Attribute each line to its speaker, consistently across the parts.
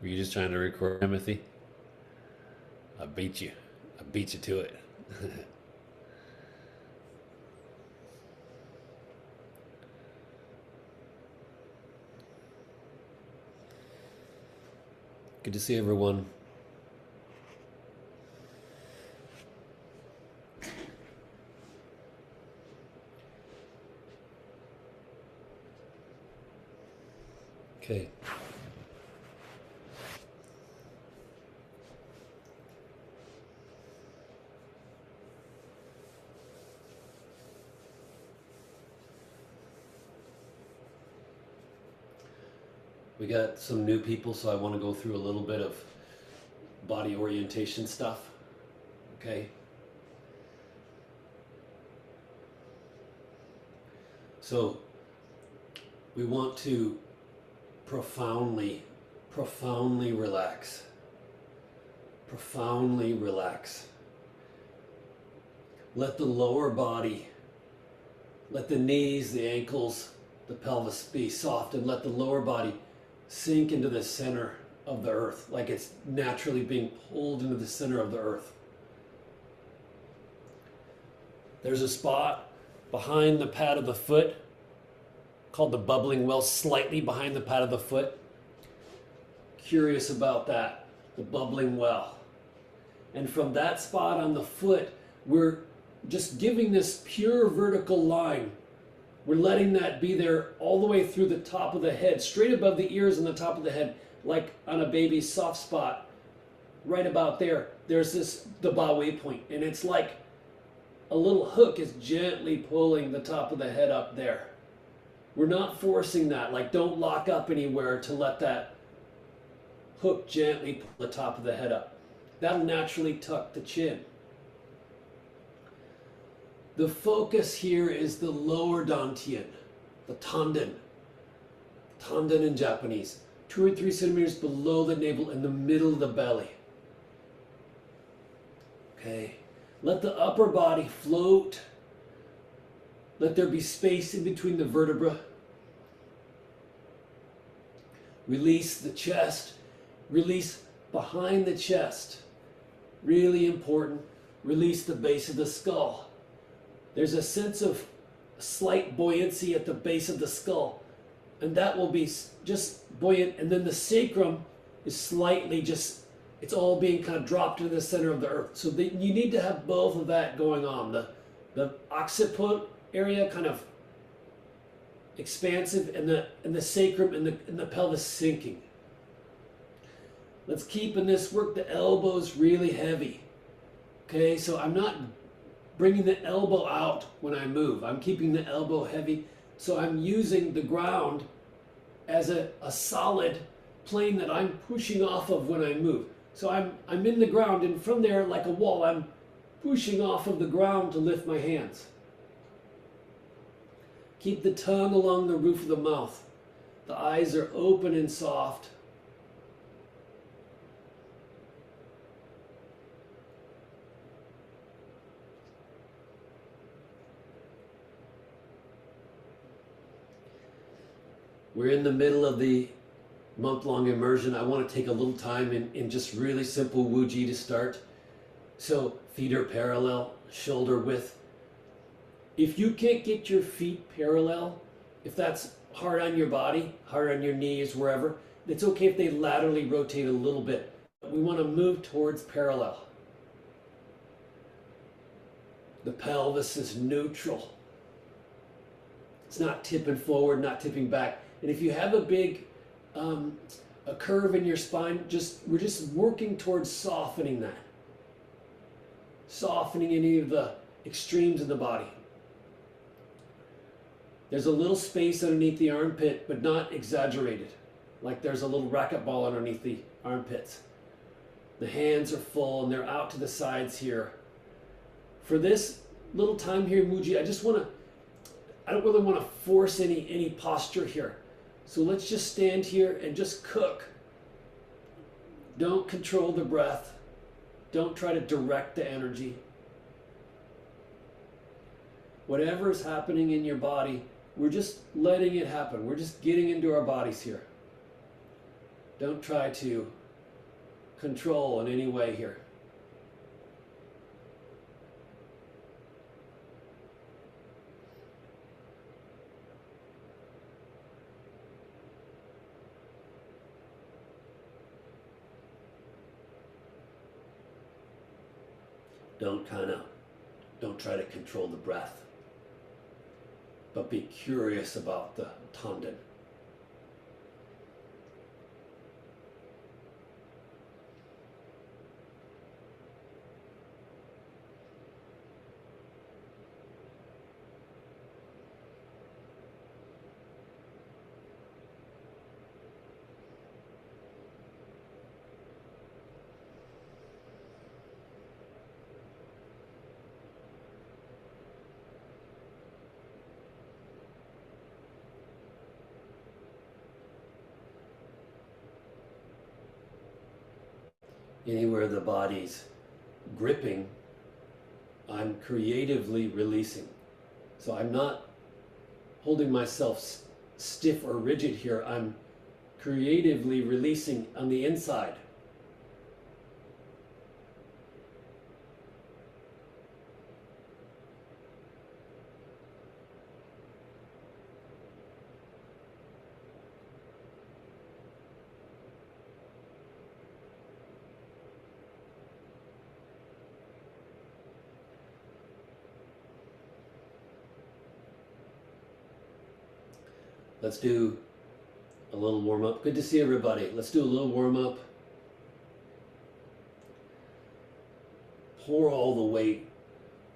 Speaker 1: Were you just trying to record, Timothy? I beat you. I beat you to it. Good to see everyone. Okay. We got some new people, so I want to go through a little bit of body orientation stuff. Okay. So we want to profoundly relax. Profoundly relax. Let the lower body, let the knees, the ankles, the pelvis be soft, and let the lower body sink into the center of the earth, like it's naturally being pulled into the center of the earth. There's a spot behind the pad of the foot called the bubbling well, slightly behind the pad of the foot. Curious about that, the bubbling well. And from that spot on the foot, we're just giving this pure vertical line. We're letting that be there all the way through the top of the head, straight above the ears and the top of the head, like on a baby's soft spot. Right about there, there's the ba wei point, and it's like a little hook is gently pulling the top of the head up there. We're not forcing that, like don't lock up anywhere to let that hook gently pull the top of the head up. That'll naturally tuck the chin. The focus here is the lower dantian, the tanden. Tanden in Japanese. 2 or 3 centimeters below the navel in the middle of the belly. Okay. Let the upper body float. Let there be space in between the vertebrae. Release the chest. Release behind the chest. Really important. Release the base of the skull. There's a sense of slight buoyancy at the base of the skull, and that will be just buoyant, and then the sacrum is slightly just, it's all being kind of dropped into the center of the earth. So you need to have both of that going on. The occiput area kind of expansive, and the sacrum and the pelvis sinking. Let's keep in this work the elbows really heavy. Okay, so I'm not bringing the elbow out when I move. I'm keeping the elbow heavy. So I'm using the ground as a solid plane that I'm pushing off of when I move. So I'm in the ground, and from there, like a wall, I'm pushing off of the ground to lift my hands. Keep the tongue along the roof of the mouth. The eyes are open and soft. We're in the middle of the month-long immersion. I want to take a little time in just really simple Wu-Ji to start. So feet are parallel, shoulder width. If you can't get your feet parallel, if that's hard on your body, hard on your knees, wherever, it's okay if they laterally rotate a little bit. We want to move towards parallel. The pelvis is neutral. It's not tipping forward, not tipping back. And if you have a big a curve in your spine, we're just working towards softening that. Softening any of the extremes in the body. There's a little space underneath the armpit, but not exaggerated. Like there's a little racquetball underneath the armpits. The hands are full and they're out to the sides here. For this little time here, Wu-Ji, I don't really want to force any posture here. So let's just stand here and just cook. Don't control the breath. Don't try to direct the energy. Whatever is happening in your body, we're just letting it happen. We're just getting into our bodies here. Don't try to control in any way here. Don't try to control the breath, but be curious about the tanden. Anywhere the body's gripping, I'm creatively releasing. So I'm not holding myself stiff or rigid here. I'm creatively releasing on the inside. Let's do a little warm up. Good to see everybody. Let's do a little warm up. Pour all the weight.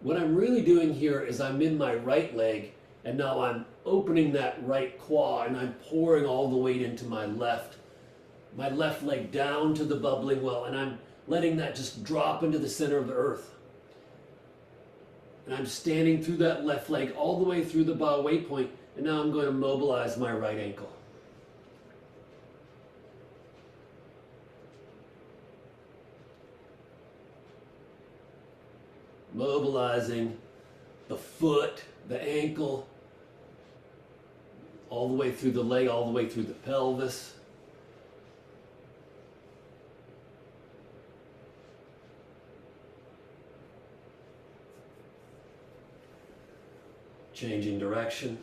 Speaker 1: What I'm really doing here is I'm in my right leg and now I'm opening that right quad and I'm pouring all the weight into my left leg down to the bubbling well, and I'm letting that just drop into the center of the earth. And I'm standing through that left leg all the way through the bow weight point. And now I'm going to mobilize my right ankle. Mobilizing the foot, the ankle, all the way through the leg, all the way through the pelvis. Changing direction.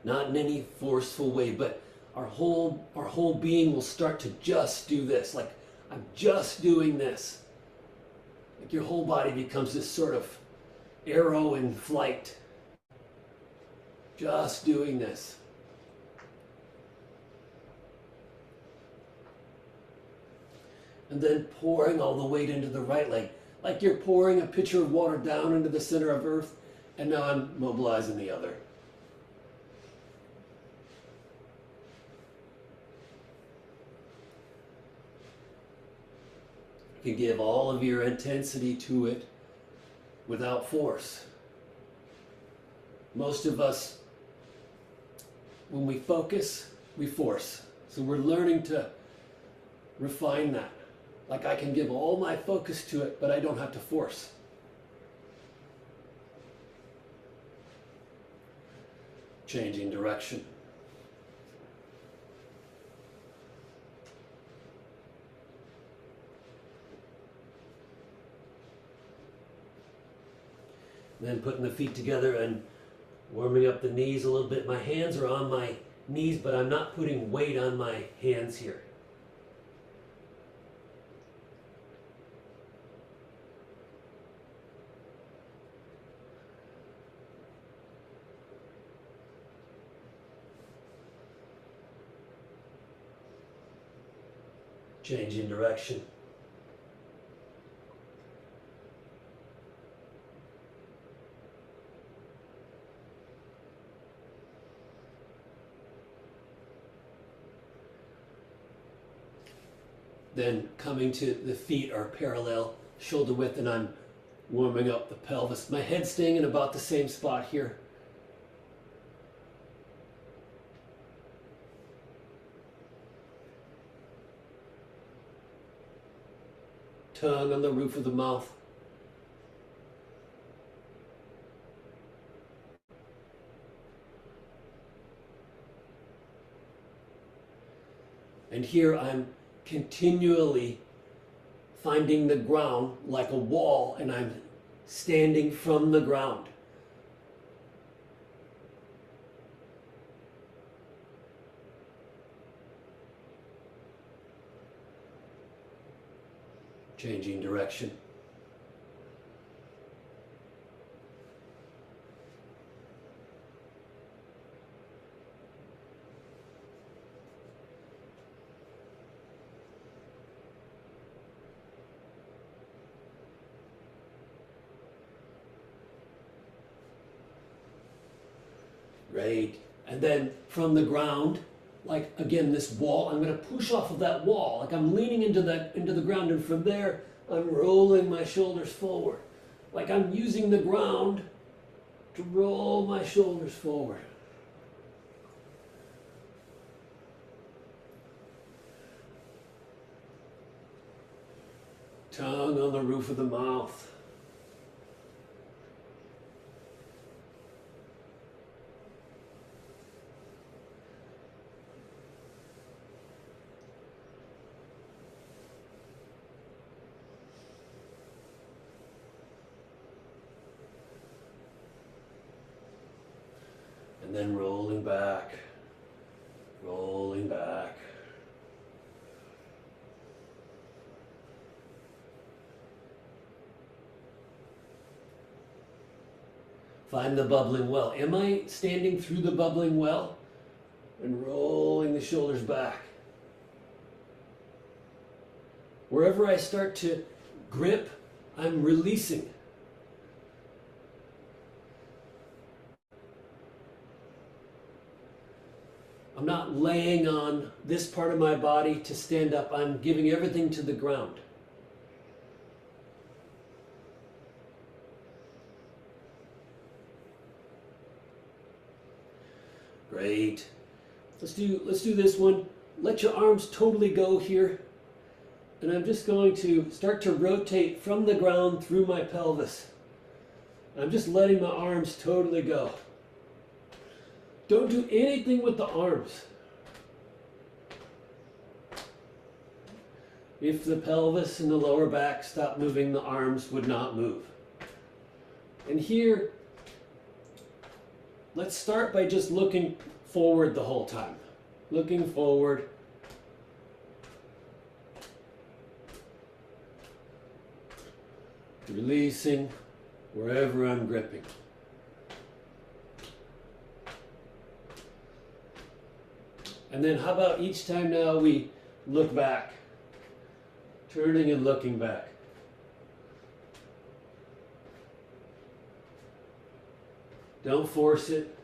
Speaker 1: Not in any forceful way, but our whole being will start to just do this. Like, I'm just doing this. Like your whole body becomes this sort of arrow in flight. Just doing this. And then pouring all the weight into the right leg. Like you're pouring a pitcher of water down into the center of earth, and now I'm mobilizing the other. You can give all of your intensity to it without force. Most of us, when we focus, we force. So we're learning to refine that. Like I can give all my focus to it, but I don't have to force. Changing direction. Then putting the feet together and warming up the knees a little bit. My hands are on my knees, but I'm not putting weight on my hands here. Changing direction. Then coming to the feet are parallel, shoulder width, and I'm warming up the pelvis. My head staying in about the same spot here. Tongue on the roof of the mouth. And here I'm continually finding the ground like a wall, and I'm standing from the ground. Changing direction. Right. And then from the ground, like again, this wall, I'm going to push off of that wall. Like I'm leaning into the ground, and from there, I'm rolling my shoulders forward. Like I'm using the ground to roll my shoulders forward. Tongue on the roof of the mouth. And then rolling back, rolling back. Find the bubbling well. Am I standing through the bubbling well? And rolling the shoulders back. Wherever I start to grip, I'm releasing. I'm not laying on this part of my body to stand up. I'm giving everything to the ground. Great. Let's do this one. Let your arms totally go here. And I'm just going to start to rotate from the ground through my pelvis. I'm just letting my arms totally go. Don't do anything with the arms. If the pelvis and the lower back stop moving, the arms would not move. And here, let's start by just looking forward the whole time. Looking forward. Releasing wherever I'm gripping. And then how about each time now we look back, turning and looking back. Don't force it.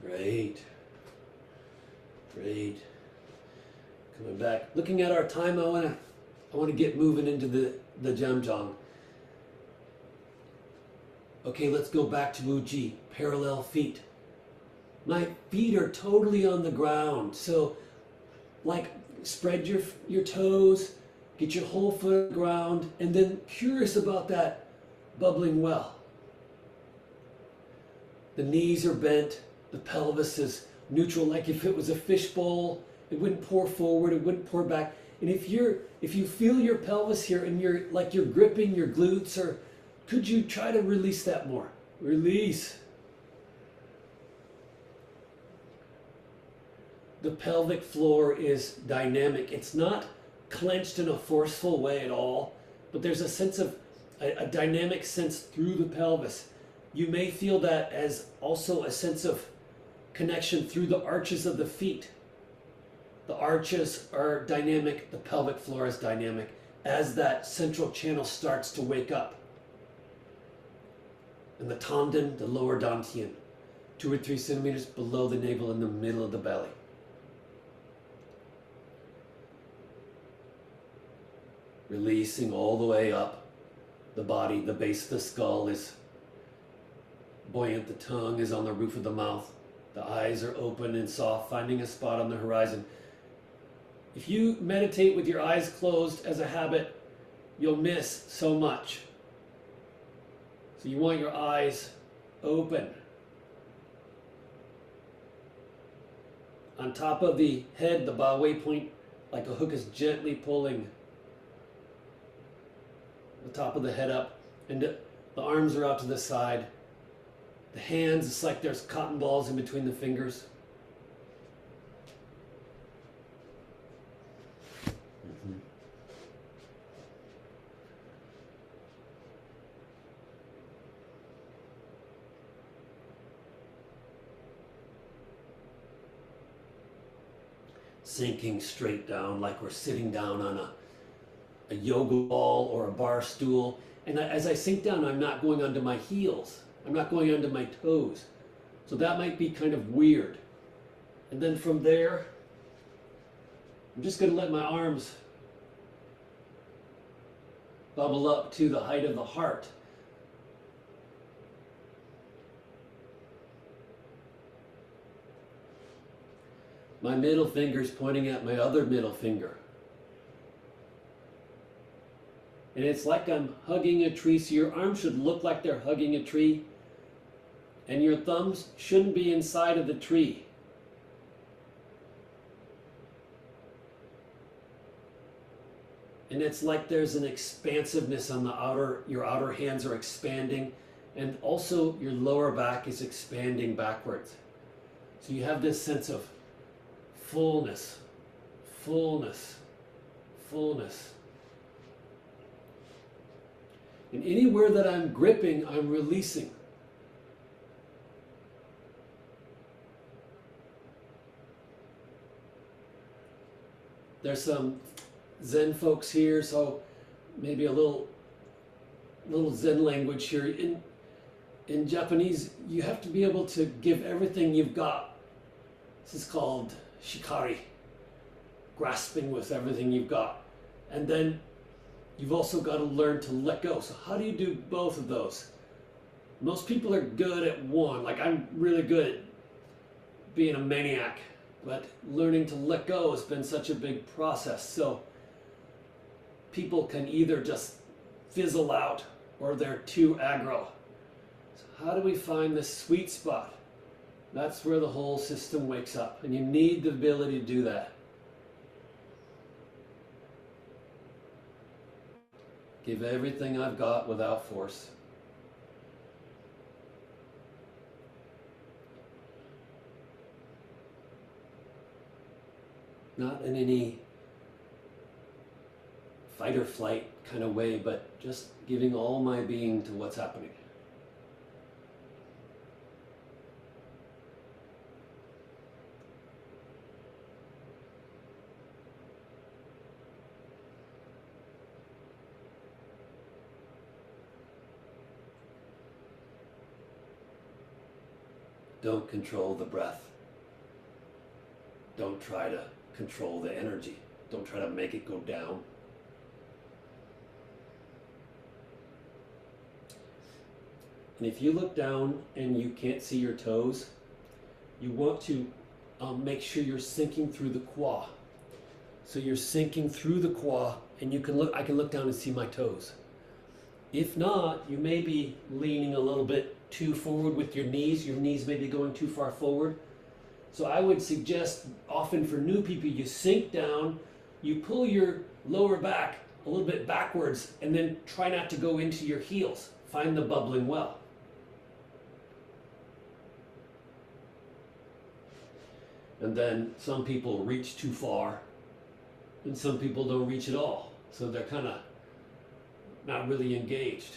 Speaker 1: Great. Great. Coming back. Looking at our time, I want to get moving into the Jamjong. Okay, let's go back to Uji. Parallel feet. My feet are totally on the ground. So, like, spread your toes, get your whole foot on the ground, and then curious about that bubbling well. The knees are bent. The pelvis is neutral, like if it was a fishbowl, it wouldn't pour forward, it wouldn't pour back. And if you feel your pelvis here and you're gripping your glutes, or could you try to release that more? Release. The pelvic floor is dynamic. It's not clenched in a forceful way at all, but there's a sense of a dynamic sense through the pelvis. You may feel that as also a sense of connection through the arches of the feet. The arches are dynamic, the pelvic floor is dynamic as that central channel starts to wake up. And the tanden, the lower dantian, 2 or 3 centimeters below the navel in the middle of the belly. Releasing all the way up the body, the base of the skull is Buoyant, the tongue is on the roof of the mouth. The eyes are open and soft, finding a spot on the horizon. If you meditate with your eyes closed as a habit, you'll miss so much. So you want your eyes open. On top of the head, the Ba Wei point, like a hook, is gently pulling the top of the head up, and the arms are out to the side. The hands, it's like there's cotton balls in between the fingers. Mm-hmm. Sinking straight down like we're sitting down on a yoga ball or a bar stool. And as I sink down, I'm not going onto my heels. I'm not going onto my toes. So that might be kind of weird. And then from there, I'm just going to let my arms bubble up to the height of the heart. My middle finger's pointing at my other middle finger. And it's like I'm hugging a tree, so your arms should look like they're hugging a tree, and your thumbs shouldn't be inside of the tree. And it's like there's an expansiveness on the your outer hands are expanding, and also your lower back is expanding backwards. So you have this sense of fullness, fullness, fullness. And anywhere that I'm gripping, I'm releasing. There's some Zen folks here, so maybe a little Zen language here. In Japanese, you have to be able to give everything you've got. This is called shikari, grasping with everything you've got. And then you've also got to learn to let go. So how do you do both of those? Most people are good at one. Like, I'm really good at being a maniac, but learning to let go has been such a big process. So people can either just fizzle out or they're too aggro. So how do we find this sweet spot? That's where the whole system wakes up, and you need the ability to do that. Give everything I've got without force. Not in any fight or flight kind of way, but just giving all my being to what's happening. Don't control the breath. Don't try to control the energy. Don't try to make it go down. And if you look down and you can't see your toes, you want to make sure you're sinking through the kwa. So you're sinking through the kwa, and you can look. I can look down and see my toes. If not, you may be leaning a little bit too forward with your knees. Your knees may be going too far forward. So I would suggest, often for new people, you sink down, you pull your lower back a little bit backwards, and then try not to go into your heels. Find the bubbling well. And then some people reach too far, and some people don't reach at all. So they're kind of not really engaged.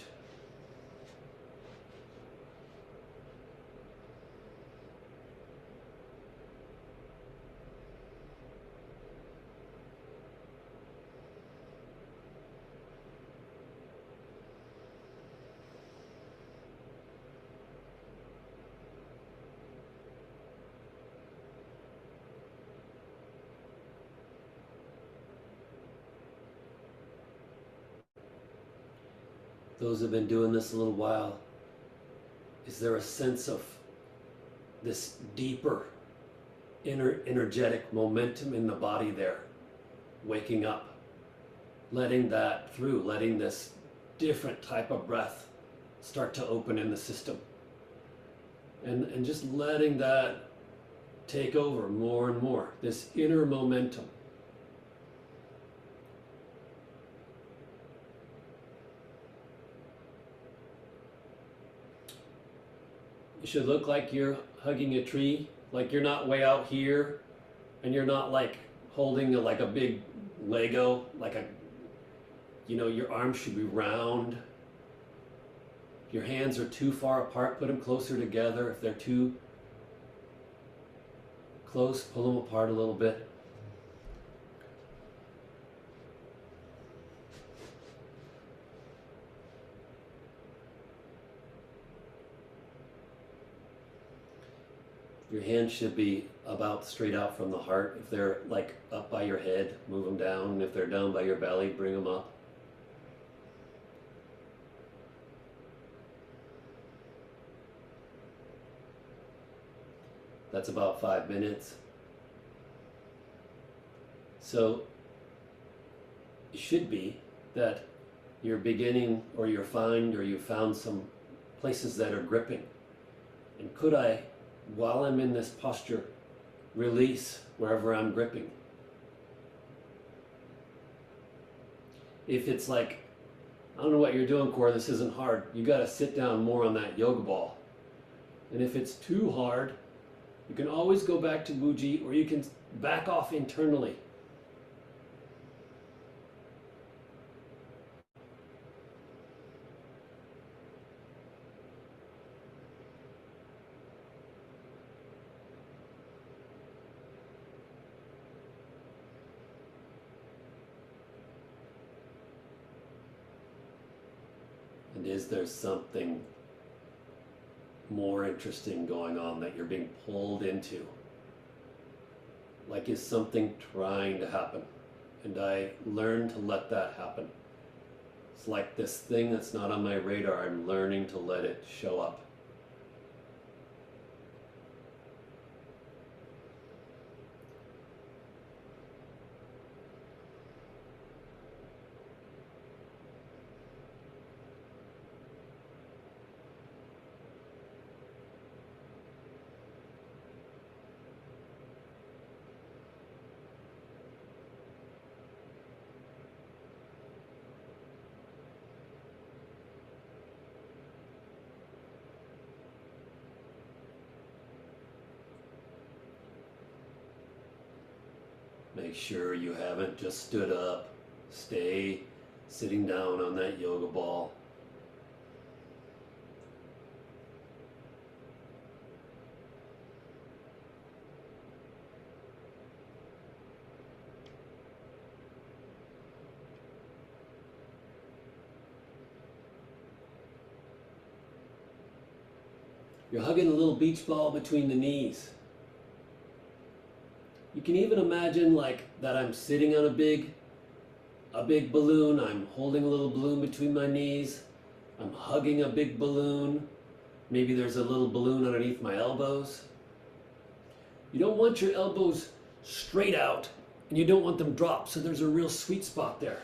Speaker 1: Those who have been doing this a little while, is there a sense of this deeper energetic momentum in the body there, waking up, letting that through, letting this different type of breath start to open in the system, and just letting that take over more and more, this inner momentum. You should look like you're hugging a tree, like you're not way out here, and you're not like holding like a big Lego, like a, you know, your arms should be round. If your hands are too far apart, put them closer together. If they're too close, pull them apart a little bit. Your hands should be about straight out from the heart. If they're like up by your head, move them down. And if they're down by your belly, bring them up. That's about 5 minutes. So it should be that you're beginning, or you found some places that are gripping. And could I, while I'm in this posture, release wherever I'm gripping? If it's like, I don't know what you're doing, Cor, this isn't hard, you got to sit down more on that yoga ball. And if it's too hard, you can always go back to Wuji, or you can back off internally. And is there something more interesting going on that you're being pulled into? Like, is something trying to happen? And I learn to let that happen. It's like this thing that's not on my radar, I'm learning to let it show up. Make sure you haven't just stood up. Stay sitting down on that yoga ball. You're hugging a little beach ball between the knees. You can even imagine like that I'm sitting on a big balloon. I'm holding a little balloon between my knees. I'm hugging a big balloon. Maybe there's a little balloon underneath my elbows. You don't want your elbows straight out, and you don't want them dropped, so there's a real sweet spot there.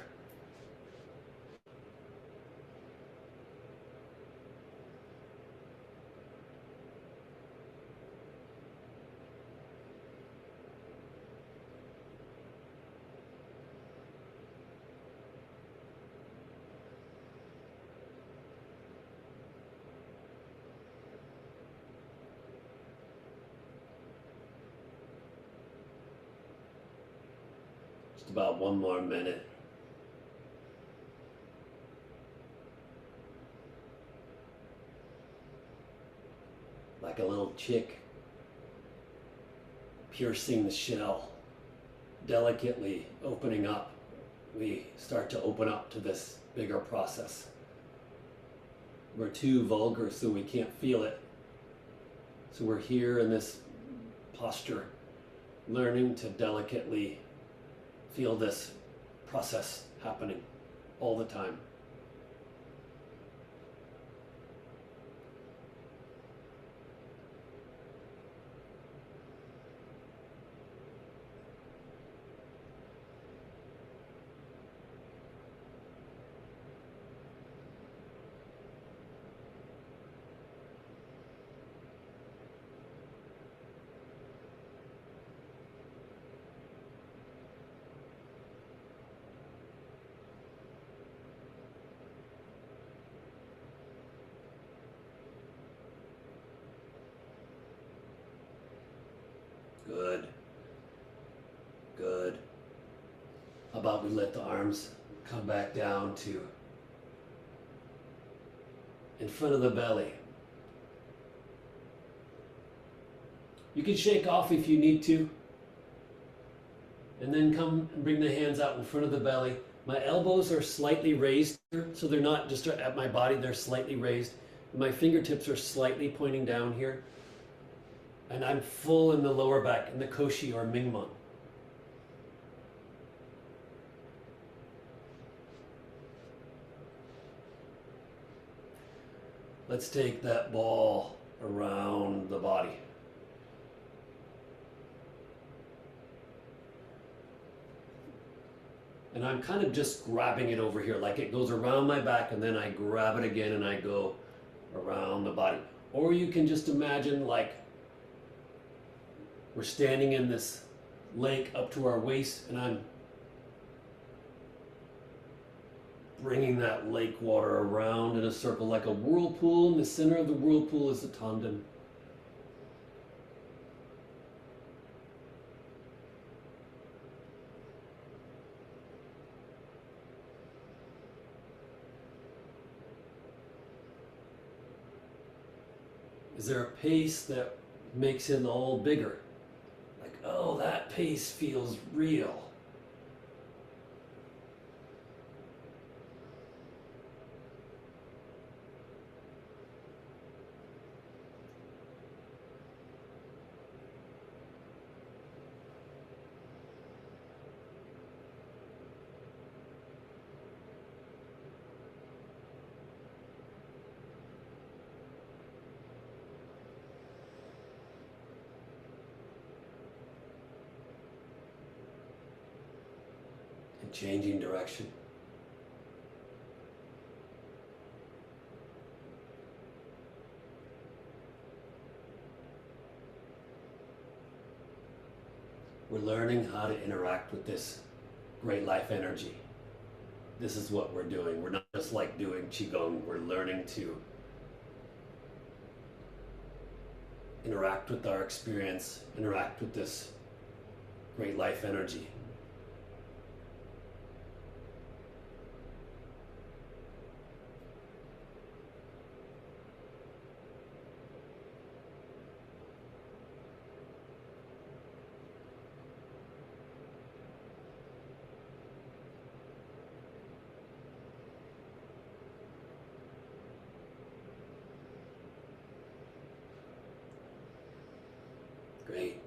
Speaker 1: Just about one more minute. Like a little chick piercing the shell, delicately opening up. We start to open up to this bigger process. We're too vulgar, so we can't feel it. So we're here in this posture, learning to delicately feel this process happening all the time. Good. Good. How about we let the arms come back down to in front of the belly. You can shake off if you need to. And then come and bring the hands out in front of the belly. My elbows are slightly raised, so they're not just at my body, they're slightly raised. My fingertips are slightly pointing down here. And I'm full in the lower back, in the Koshi or Mingmon. Let's take that ball around the body. And I'm kind of just grabbing it over here, like it goes around my back and then I grab it again and I go around the body. Or you can just imagine like we're standing in this lake up to our waist and I'm bringing that lake water around in a circle like a whirlpool. In the center of the whirlpool is the tanden. Is there a pace that makes it all bigger? Like, oh, that pace feels real. Changing direction. We're learning how to interact with this great life energy. This is what we're doing. We're not just like doing Qigong. We're learning to interact with our experience, interact with this great life energy. Great.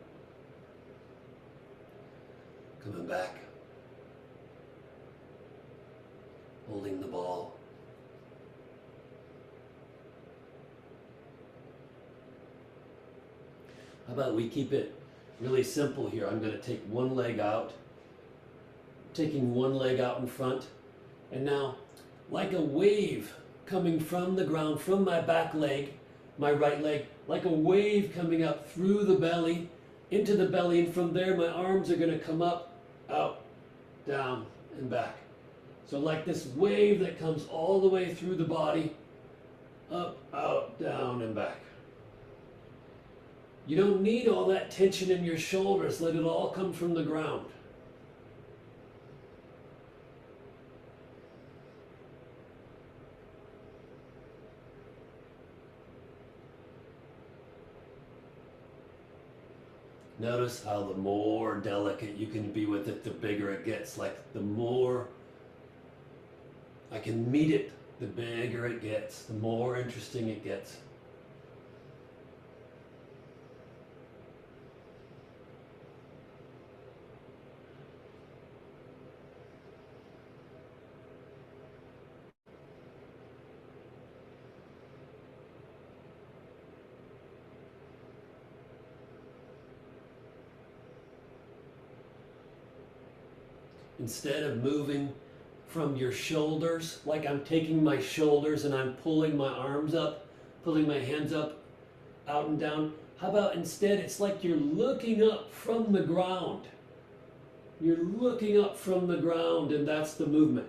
Speaker 1: Coming back. Holding the ball. How about we keep it really simple here? I'm going to take one leg out. Taking one leg out in front. And now, like a wave coming from the ground, from my back leg, my right leg, like a wave coming up through the belly, into the belly, and from there my arms are going to come up, out, down, and back. So like this wave that comes all the way through the body, up, out, down, and back. You don't need all that tension in your shoulders. Let it all come from the ground. Notice how the more delicate you can be with it, the bigger it gets. Like the more I can meet it, the bigger it gets, the more interesting it gets. Instead of moving from your shoulders, like I'm taking my shoulders and I'm pulling my arms up, pulling my hands up, out and down, how about instead it's like you're looking up from the ground. You're looking up from the ground, and that's the movement.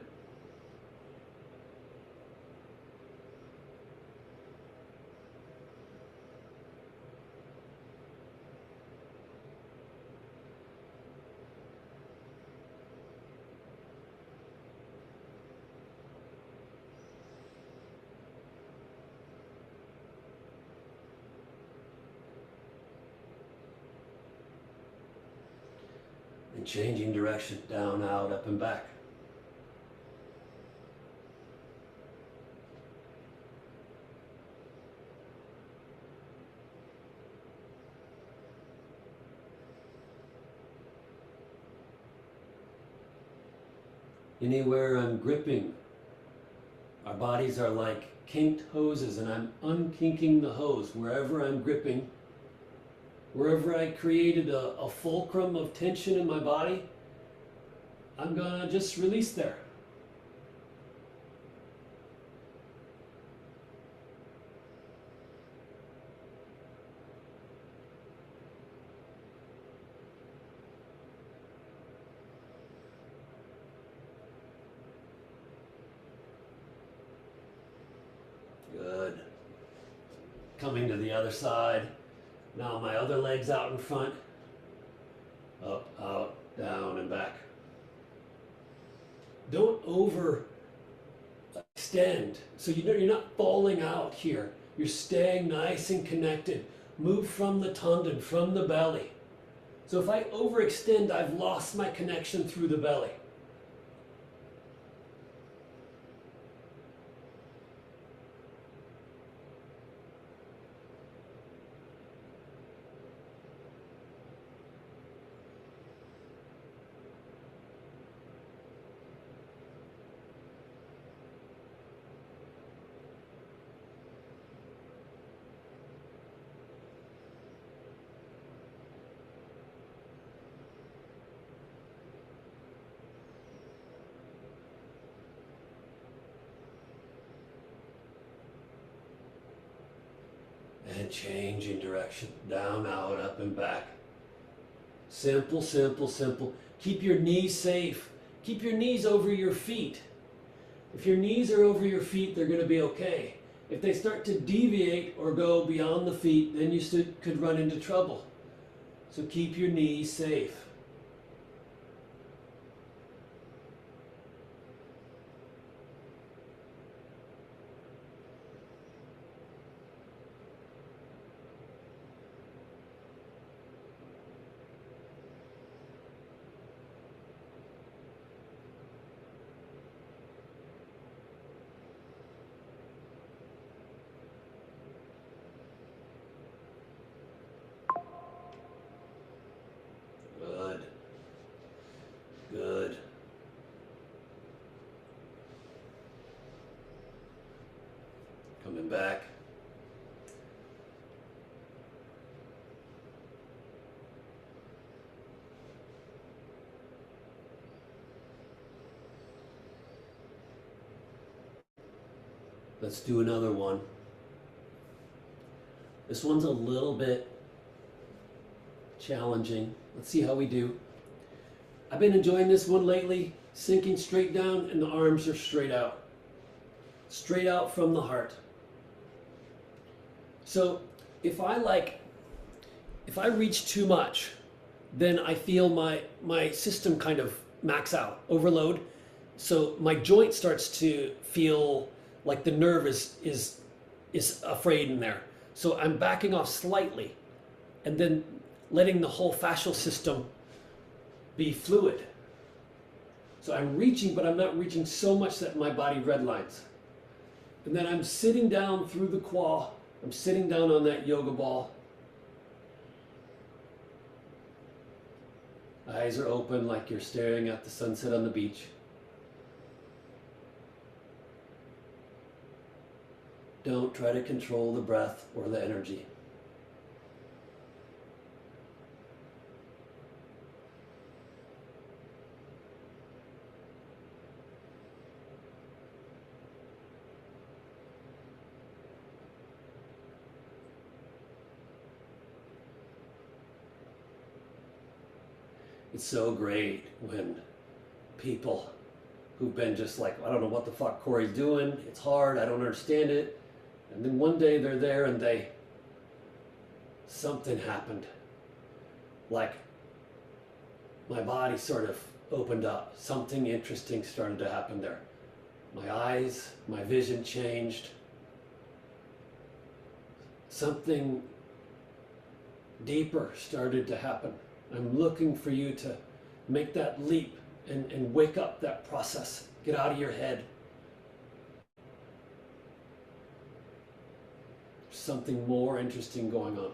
Speaker 1: and changing direction, down, out, up, and back. Anywhere I'm gripping, our bodies are like kinked hoses, and I'm unkinking the hose. Wherever I'm gripping, wherever I created a fulcrum of tension in my body, I'm gonna just release there. Good. Coming to the other side. Now my other leg's out in front. Up, out, down, and back. Don't overextend. So you're not falling out here. You're staying nice and connected. Move from the tendon, from the belly. So if I overextend, I've lost my connection through the belly. And changing direction, down, out, up, and back. Simple, simple, simple. Keep your knees safe. Keep your knees over your feet. If your knees are over your feet, they're going to be okay. If they start to deviate or go beyond the feet, then you could run into trouble. So keep your knees safe. Good. Good. Coming back. Let's do another one. This one's a little bit challenging. Let's see how we do. I've been enjoying this one lately, sinking straight down and the arms are straight out. Straight out from the heart. So if I reach too much, then I feel my system kind of max out, overload. So my joint starts to feel like the nerve is afraid in there. So I'm backing off slightly and then letting the whole fascial system be fluid. So I'm reaching, but I'm not reaching so much that my body redlines. And then I'm sitting down through the quad. I'm sitting down on that yoga ball. Eyes are open like you're staring at the sunset on the beach. Don't try to control the breath or the energy. It's so great when people who've been just like, I don't know what the fuck Corey's doing, it's hard, I don't understand it. And then one day they're there and something happened. Like my body sort of opened up. Something interesting started to happen there. My eyes, my vision changed. Something deeper started to happen. I'm looking for you to Make that leap and wake up that process. Get out of your head. There's something more interesting going on.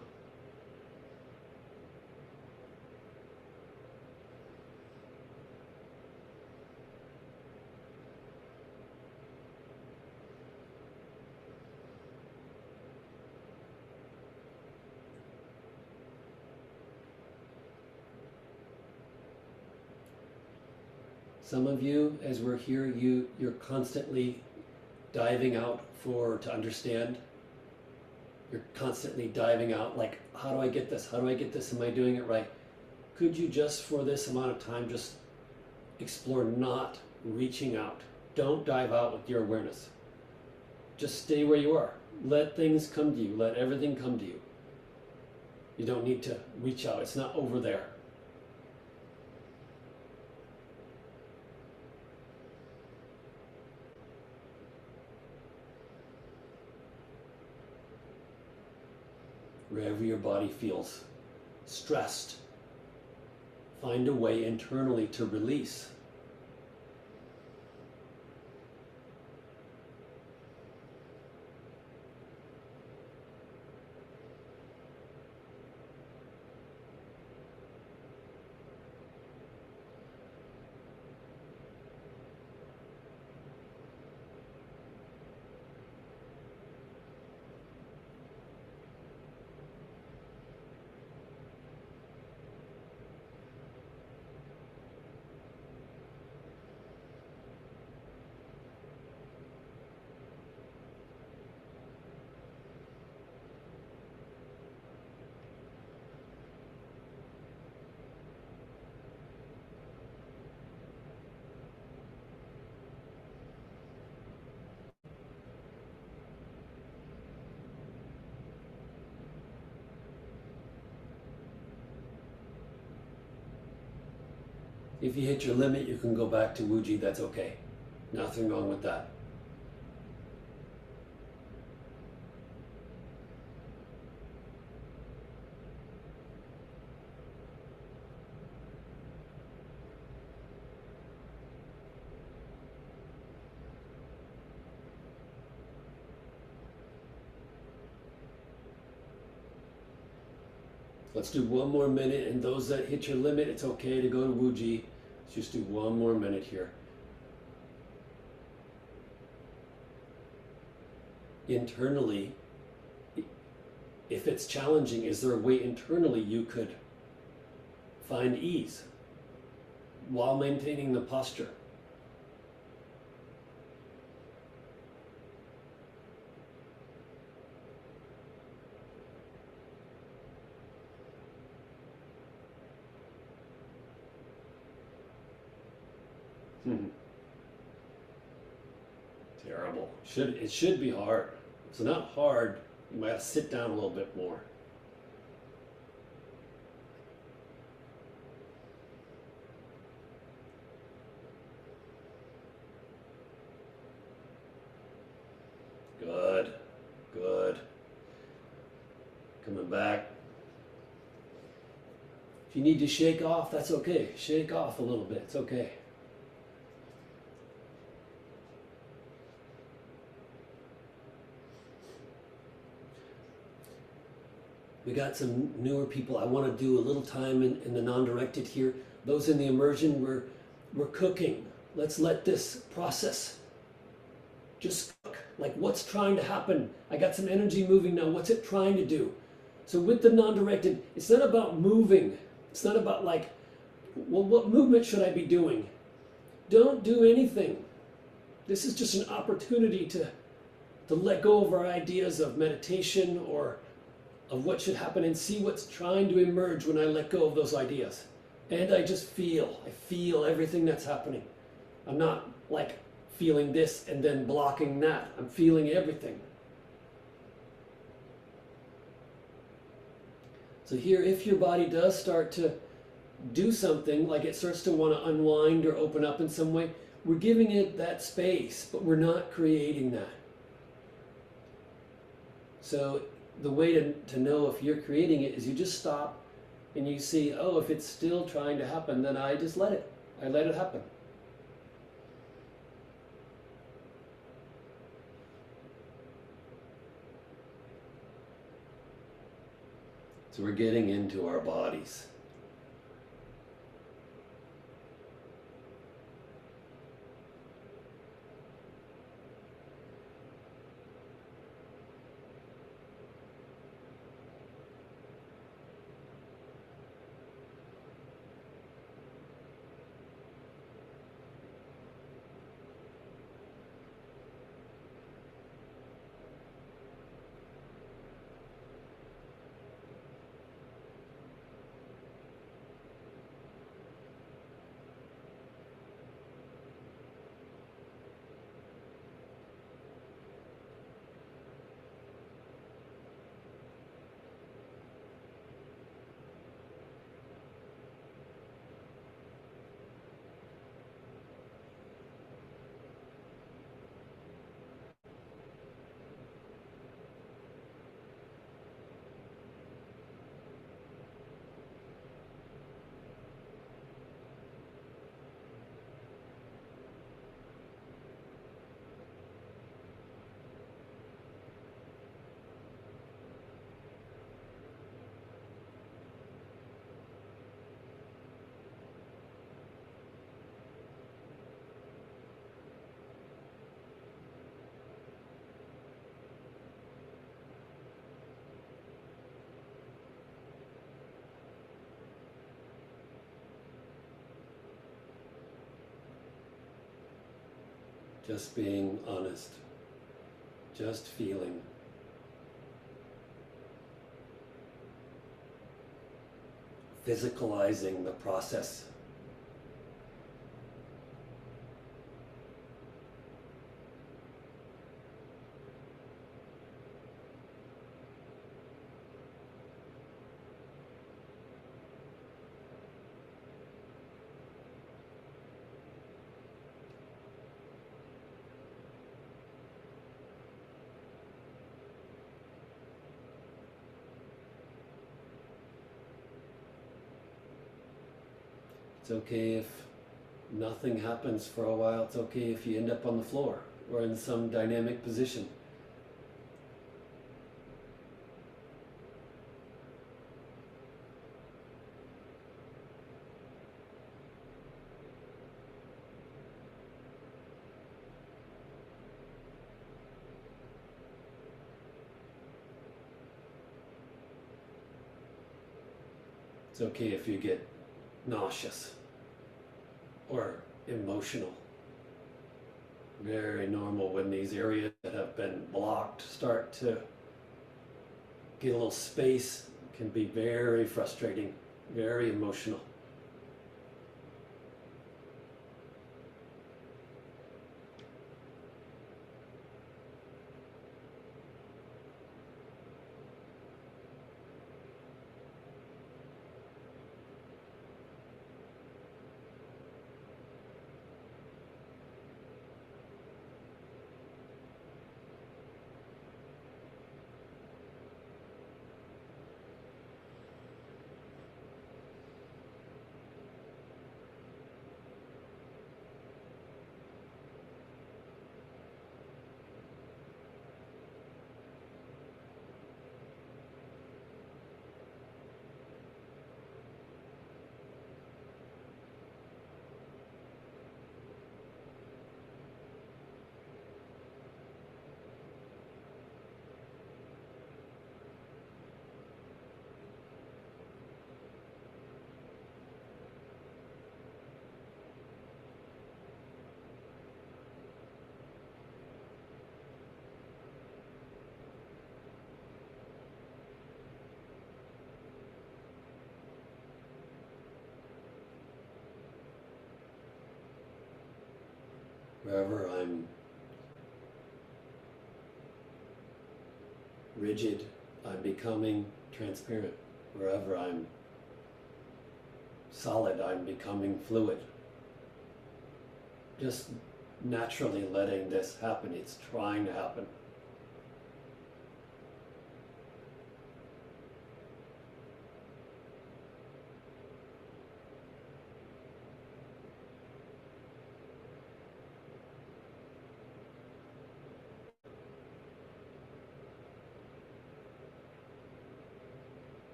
Speaker 1: Some of you, as we're here, you're constantly diving out to understand. You're constantly diving out, like, how do I get this? How do I get this? Am I doing it right? Could you just, for this amount of time, just explore not reaching out? Don't dive out with your awareness. Just stay where you are. Let things come to you. Let everything come to you. You don't need to reach out. It's not over there. Wherever your body feels stressed, find a way internally to release. If you hit your limit, you can go back to Wuji. That's okay. Nothing wrong with that. Let's do one more minute, and those that hit your limit, it's okay to go to Wuji. Let's just do one more minute here. Internally, if it's challenging, is there a way internally you could find ease while maintaining the posture? Terrible. It should be hard. It's not hard. You might have to sit down a little bit more. Good. Good. Coming back. If you need to shake off, that's okay. Shake off a little bit. It's okay. We got some newer people. I want to do a little time in the non-directed here. Those in the immersion, we're cooking. Let's let this process just cook. Like, what's trying to happen? I got some energy moving now. What's it trying to do? So with the non-directed, it's not about moving. It's not about like, well, what movement should I be doing? Don't do anything. This is just an opportunity to let go of our ideas of meditation or of what should happen and see what's trying to emerge when I let go of those ideas. And I just I feel everything that's happening. I'm not like feeling this and then blocking that. I'm feeling everything. So here, if your body does start to do something, like it starts to want to unwind or open up in some way, we're giving it that space, but we're not creating that. So the way to know if you're creating it is you just stop and you see, oh, if it's still trying to happen, then I just let it. I let it happen. So we're getting into our bodies. Just being honest, just feeling. Physicalizing the process. It's okay if nothing happens for a while. It's okay if you end up on the floor or in some dynamic position. It's okay if you get nauseous or emotional. Very normal when these areas that have been blocked start to get a little space. It can be very frustrating, very emotional. Wherever I'm rigid, I'm becoming transparent. Wherever I'm solid, I'm becoming fluid. Just naturally letting this happen. It's trying to happen.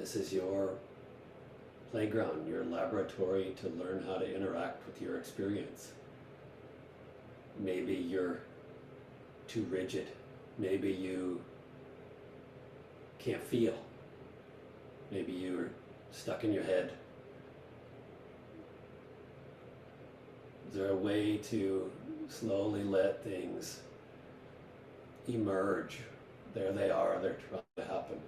Speaker 1: This is your playground, your laboratory to learn how to interact with your experience. Maybe you're too rigid. Maybe you can't feel. Maybe you're stuck in your head. Is there a way to slowly let things emerge? There they are, they're trying to happen.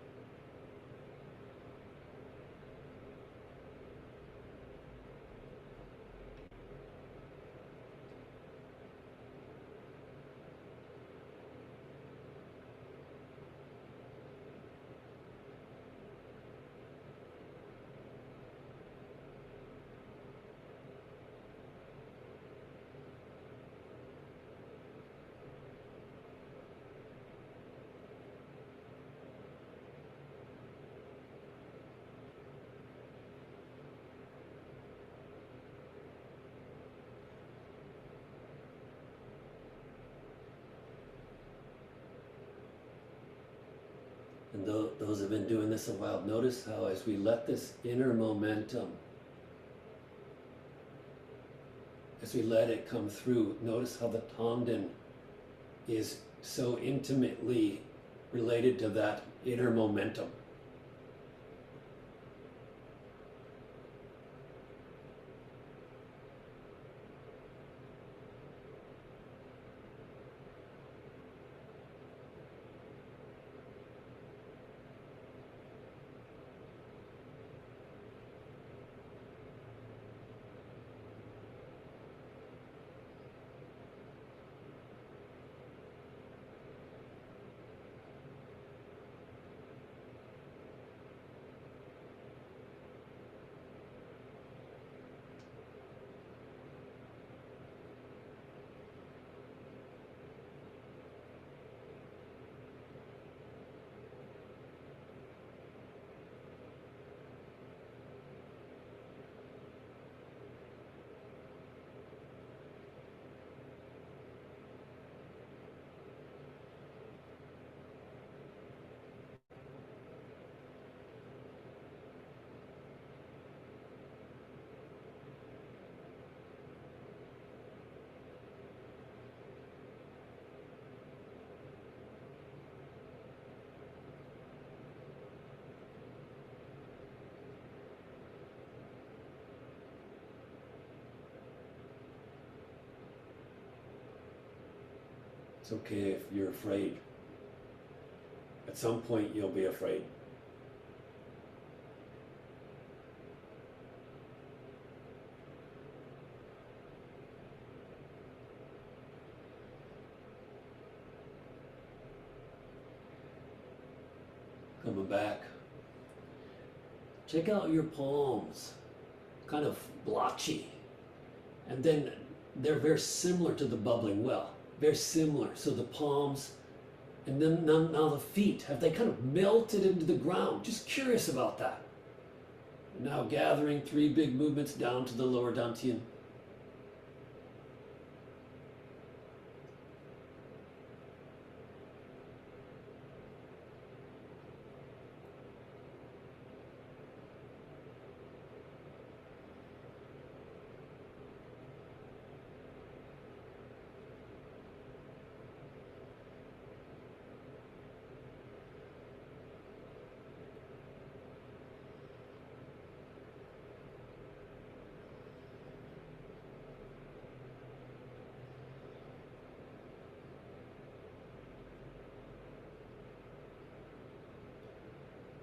Speaker 1: And those who have been doing this a while, notice how as we let this inner momentum, as we let it come through, notice how the Tanden is so intimately related to that inner momentum. It's okay if you're afraid. At some point you'll be afraid. Coming back. Check out your palms. Kind of blotchy. And then they're very similar to the bubbling well. Very similar. So the palms, and then now the feet, have they kind of melted into the ground? Just curious about that. Now gathering 3 big movements down to the lower dantian.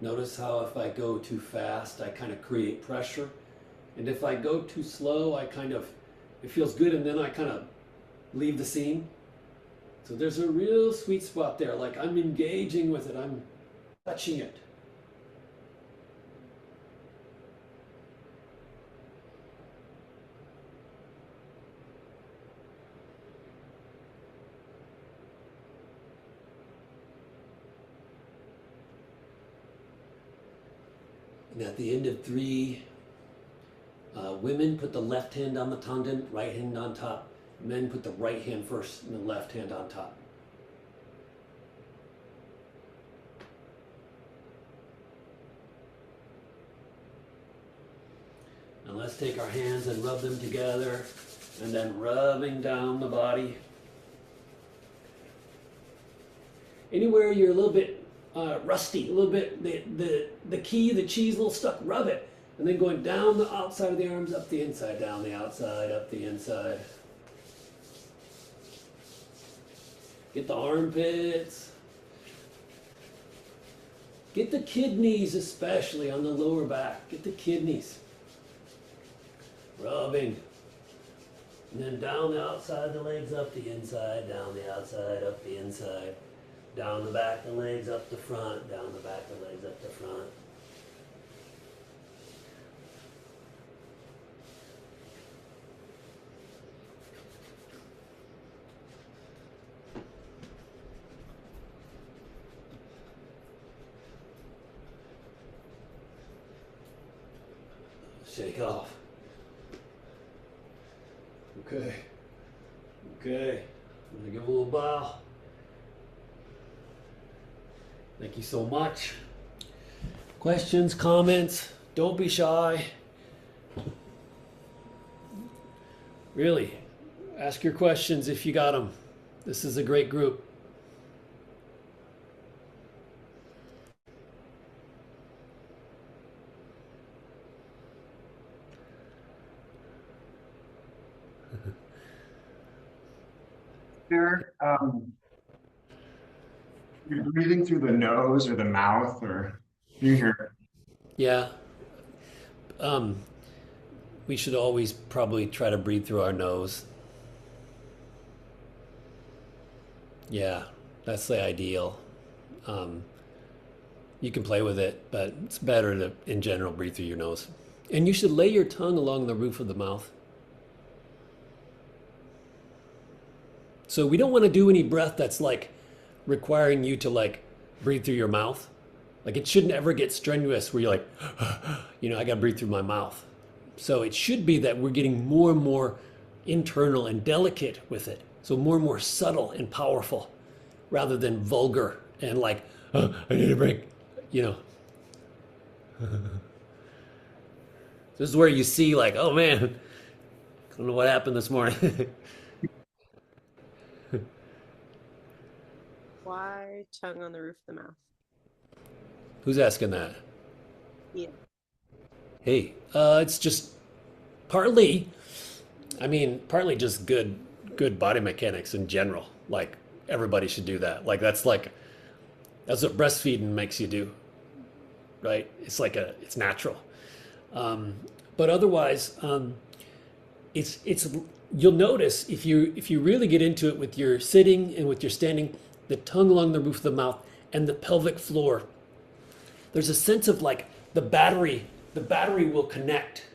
Speaker 1: Notice how if I go too fast, I kind of create pressure. And if I go too slow, it feels good, and then I kind of leave the scene. So there's a real sweet spot there, like I'm engaging with it, I'm touching it. And at the end of 3, women put the left hand on the tanden, right hand on top. Men put the right hand first and the left hand on top. And let's take our hands and rub them together, and then rubbing down the body. Anywhere you're a little bit rusty, a little bit the key, the cheese, a little stuck, rub it. And then going down the outside of the arms, up the inside, down the outside, up the inside. Get the armpits. Get the kidneys, especially on the lower back. Get the kidneys. Rubbing. And then down the outside of the legs, up the inside, down the outside, up the inside. Down the back of the legs, up the front, down the back of the legs, up the front. Shake off. Okay. Okay. I'm gonna give a little bow. Thank you so much. Questions, comments, don't be shy. Really, ask your questions if you got them. This is a great group.
Speaker 2: There, you're breathing through the nose or the mouth, or you hear?
Speaker 1: Yeah. Um, we should always probably try to breathe through our nose. Yeah, that's the ideal. Um, you can play with it, but it's better to, in general, breathe through your nose. And you should lay your tongue along the roof of the mouth. So we don't want to do any breath that's like requiring you to like breathe through your mouth. Like it shouldn't ever get strenuous where you're like, I got to breathe through my mouth. So it should be that we're getting more and more internal and delicate with it. So more and more subtle and powerful rather than vulgar and like, I need a break, you know. This is where you see like, oh man, I don't know what happened this morning.
Speaker 3: Why tongue on the roof of the mouth?
Speaker 1: Who's asking that?
Speaker 3: Yeah.
Speaker 1: Hey, it's just partly, partly just good body mechanics in general. Like everybody should do that. That's what breastfeeding makes you do, right? It's natural. Um, but otherwise, it's you'll notice if you really get into it with your sitting and with your standing, the tongue along the roof of the mouth and the pelvic floor. There's a sense of like the battery will connect.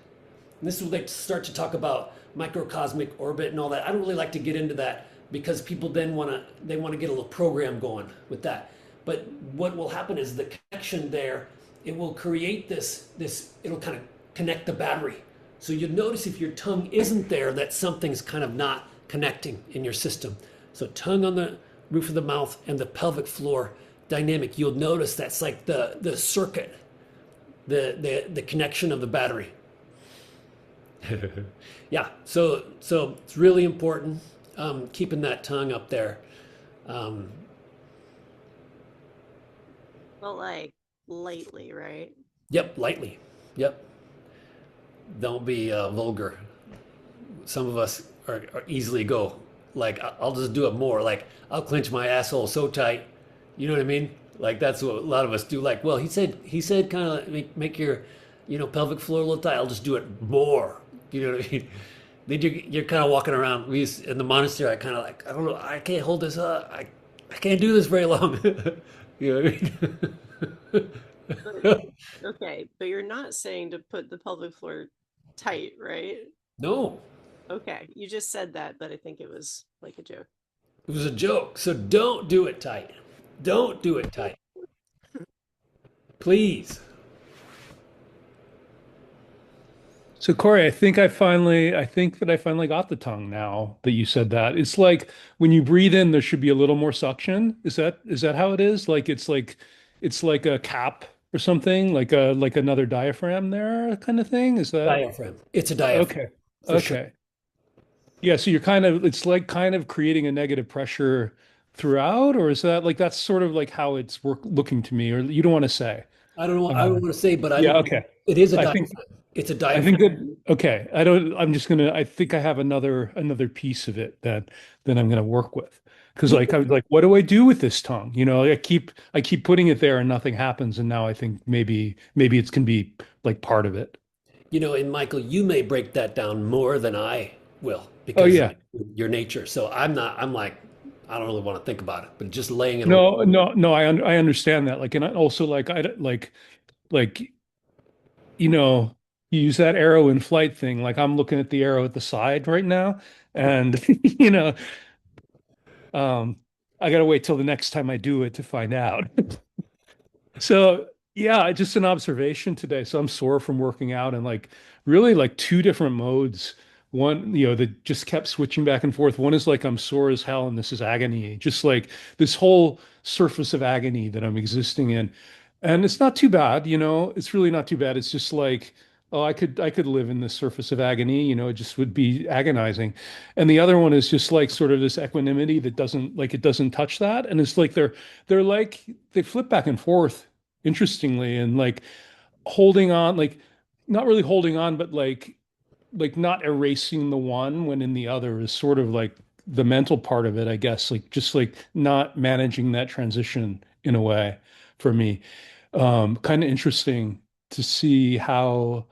Speaker 1: And this is where they start to talk about microcosmic orbit and all that. I don't really like to get into that because people then want to get a little program going with that. But what will happen is the connection there, it will create this it'll kind of connect the battery. So you'll notice if your tongue isn't there that something's kind of not connecting in your system. So tongue on the roof of the mouth and the pelvic floor dynamic, you'll notice that's like the circuit, the connection of the battery. Yeah, so it's really important keeping that tongue up there. Um,
Speaker 3: Well, like lightly, right?
Speaker 1: yep, lightly. Yep, don't be vulgar. Some of us are easily go like I'll just do it more. Like I'll clench my asshole so tight. You know what I mean? Like that's what a lot of us do. Like, well, he said kind of make your pelvic floor a little tight. I'll just do it more. You know what I mean? Then you're kind of walking around. In the monastery. I kind of like I don't know. I can't hold this up. I can't do this very long. You know what I
Speaker 3: But
Speaker 1: mean?
Speaker 3: okay, but you're not saying to put the pelvic floor tight, right?
Speaker 1: No,
Speaker 3: Okay, you just said that, but I think it was like a joke.
Speaker 1: it was a joke. So don't do it tight. Don't do it tight, please.
Speaker 4: So Corey, I think that I finally got the tongue now that you said that. It's like when you breathe in, there should be a little more suction. Is that how it is? Like it's like a cap or something, like another diaphragm there kind of thing? Is that
Speaker 1: Diaphragm. It's a diaphragm
Speaker 4: okay?
Speaker 1: for sure.
Speaker 4: Okay. Yeah, so you're it's like kind of creating a negative pressure throughout, or is that like that's sort of like how it's looking to me, or you don't want to say?
Speaker 1: I don't know. I don't
Speaker 4: Um,
Speaker 1: want to say, but
Speaker 4: yeah, okay.
Speaker 1: it is a
Speaker 4: I think
Speaker 1: diaphragm. It's a
Speaker 4: I think
Speaker 1: diaphragm.
Speaker 4: that okay. I'm just gonna I think I have another piece of it that I'm gonna work with. Because
Speaker 1: Yeah.
Speaker 4: like I was like, what do I do with this tongue? You know, I keep putting it there and nothing happens. And now I think maybe it's can be like part of it.
Speaker 1: And Michael, you may break that down more than I will
Speaker 4: Oh
Speaker 1: because of
Speaker 4: yeah.
Speaker 1: your nature. So I'm like, I don't really want to think about it, but just laying it.
Speaker 4: No, I understand that. Like, and I also like like you know, you use that arrow in flight thing. Like I'm looking at the arrow at the side right now, and um, I gotta wait till the next time I do it to find out. So yeah, just an observation today. So I'm sore from working out and like really like two different modes. One, that just kept switching back and forth. One is like I'm sore as hell and this is agony. Just like this whole surface of agony that I'm existing in. And it's not too bad, it's really not too bad. It's just like, oh, I could live in this surface of agony, it just would be agonizing. And the other one is just like sort of this equanimity that it doesn't touch that. And it's like they're like they flip back and forth interestingly and like holding on like not really holding on but like not erasing the one when in the other is sort of like the mental part of it, I guess, like just like not managing that transition in a way for me. Kind of interesting to see how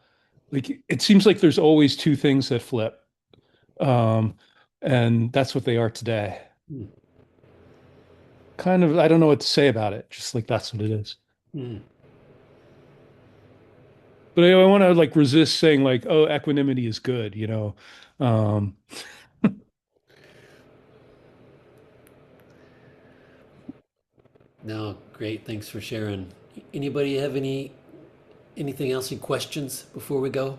Speaker 4: like it seems like there's always two things that flip. um and that's what they are today.
Speaker 1: Hmm.
Speaker 4: Kind of, I don't know what to say about it, just like that's what it is.
Speaker 1: Hmm.
Speaker 4: But I want to like resist saying like, oh, equanimity is good. Um,
Speaker 1: No, great. Thanks for sharing. Anybody have anything else? Any questions before we go?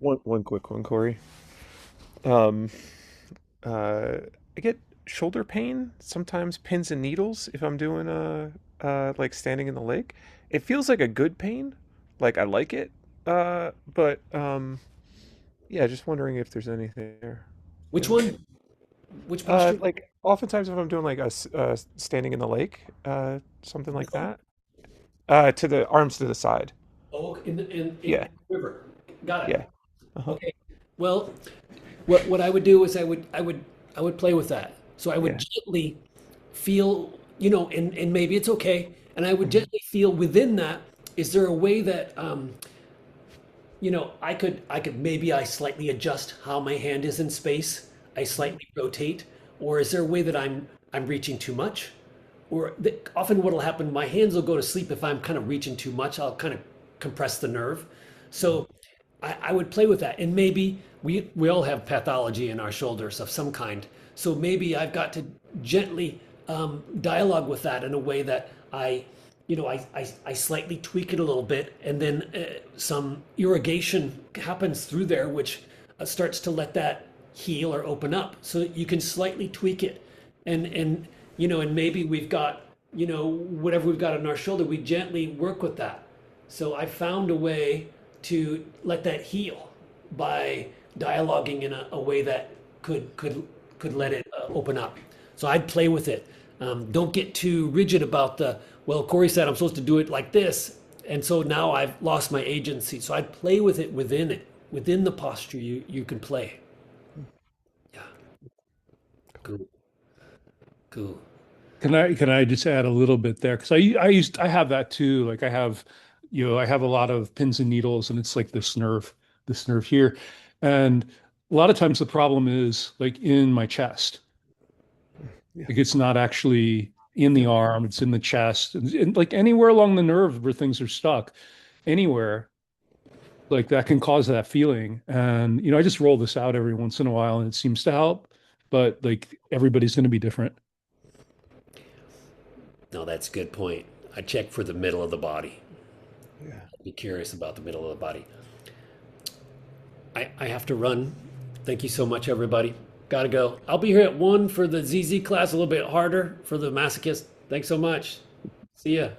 Speaker 5: One quick one, Corey. Um, I get shoulder pain, sometimes pins and needles if I'm doing like standing in the lake. It feels like a good pain, like I like it. But yeah, just wondering if there's anything there.
Speaker 1: Which
Speaker 5: Yeah.
Speaker 1: one? Which posture?
Speaker 5: Like oftentimes if I'm doing like standing in the lake, something like that. To the arms to the side.
Speaker 1: Oh, in
Speaker 5: Yeah,
Speaker 1: the river. Got it.
Speaker 5: yeah. Uh-huh.
Speaker 1: Okay. Well, what I would do is I would play with that. So I would
Speaker 5: Yeah.
Speaker 1: gently feel, and maybe it's okay. And I would
Speaker 5: Mhm.
Speaker 1: gently feel within that, is there a way that maybe I slightly adjust how my hand is in space. I slightly rotate, or is there a way that I'm reaching too much? Or often what'll happen, my hands will go to sleep if I'm kind of reaching too much. I'll kind of compress the nerve. So I would play with that, and maybe we all have pathology in our shoulders of some kind. So maybe I've got to gently dialogue with that in a way that I slightly tweak it a little bit, and then some irrigation happens through there, which starts to let that heal or open up. So you can slightly tweak it, and maybe we've got whatever we've got on our shoulder, we gently work with that. So I found a way to let that heal by dialoguing in a way that could let it open up. So I'd play with it. Don't get too rigid about well, Corey said I'm supposed to do it like this. And so now I've lost my agency. So I'd play with it, within the posture you can play. Yeah, cool, cool.
Speaker 4: Can I just add a little bit there? Because I have that too. Like I have a lot of pins and needles, and it's like this nerve here, and a lot of times the problem is like in my chest.
Speaker 5: Yeah.
Speaker 4: Like it's not actually in the
Speaker 5: Yeah.
Speaker 4: arm; it's in the chest, and like anywhere along the nerve where things are stuck, anywhere like that can cause that feeling. And I just roll this out every once in a while, and it seems to help. But like everybody's going to be different.
Speaker 1: No, that's a good point. I check for the middle of the body.
Speaker 5: Yeah.
Speaker 1: Be curious about the middle of the body. I have to run. Thank you so much, everybody. Gotta go. I'll be here at 1 for the ZZ class, a little bit harder for the masochist Thanks so much. See ya.